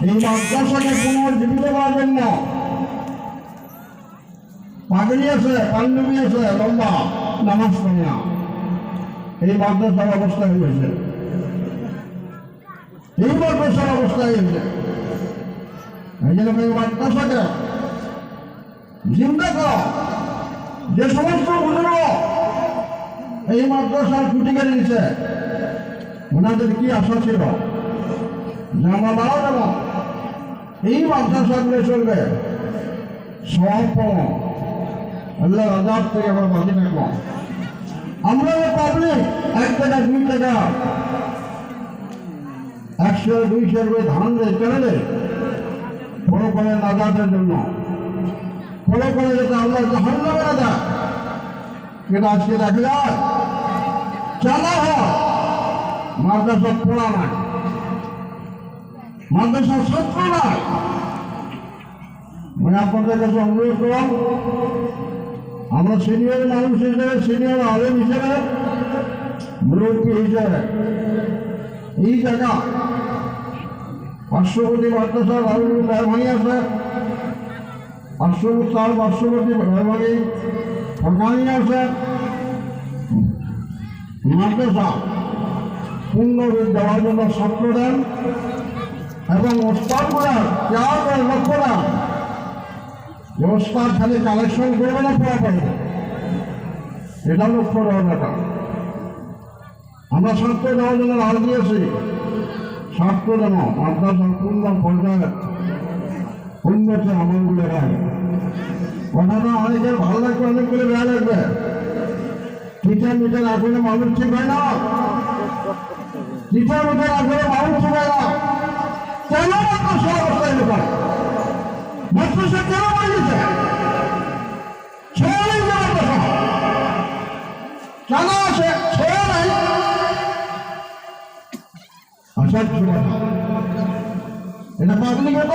এই মাদ্রাসাকে পুনর্জীবিত করার জন্য পাগড়ি আছে, পাঞ্জাবি আছে, লম্বা নামাজ পড়ে না, এই মাদ্রাসার অবস্থা হয়েছে, এই মাদ্রাসার অবস্থা হয়েছে। এই জন্য এই মাদ্রাসাকে জিন্দা করা, যে সমস্ত বুজুর্গ এই মাদ্রাসার খুঁটি কেটে দিচ্ছে, ওনাদের কি আশা ছিল যে আমরা মারা যাব, এই মাদ্রাসাগুলো চলবে, সব পাবো, আল্লাহ আজাদ থেকে আমরা বাঁচি থাকবো। আমরা পাবলিক 1 টাকা 2 টাকা 100 200 করে ধান দেয় কেন দেয়? বড় করে নাজাতের জন্য, বড় করে যাতে আল্লাহ জাহান্নামে না যায়। কিন্তু আজকে দেখা যায় চালা হয় মাদ্রাসা পড়া নাই, মাদ্রাসার ছাত্র নাই। মানে আপনাদের কাছে অনুরোধ করলাম, আমরা সিনিয়র মানুষ হিসেবে, সিনিয়র আলেম হিসেবে, মুরব্বী হিসেবে এই জায়গা পার্শ্ববর্তী মাদ্রাসার মেহরবানি আছে, পার্শ্ববর্তী মেহরবানি সরকারি আছে, মাদ্রাসা পূর্ণরূপ দেওয়ার জন্য ছাত্র দেন এবং ওস্তাদ করার কেয়ার করে লক্ষ্য দেন যে ওস্তাদ খালি কালেকশন করবে না, পড়া পারবে, এটা লক্ষ্য দেওয়ার ব্যাপার। আমরা ছাত্র দেওয়ার জন্য রাজ দিয়েছি, ছাত্র যেন মাদ্রাসার পূর্ণ পর্যায়ে উন্নতি আমলগুলো হয়। কথাটা অনেকের ভালো লাগবে, অনেকগুলো বেয়া লাগবে। টিচার মিটার আসলে মানুষ ঠিক হয় না, টিচার মিটার আসলে মানুষ ঠিক হয় না। কেন মাদ্রাসা অবস্থায় লোক মাদ্রাসা কেন বানিয়েছে? ছেড়ে নেই মাদ্রাসা, কেন আছে? ছেড়ে নাই আসার ছিল, এটা পাবলিকের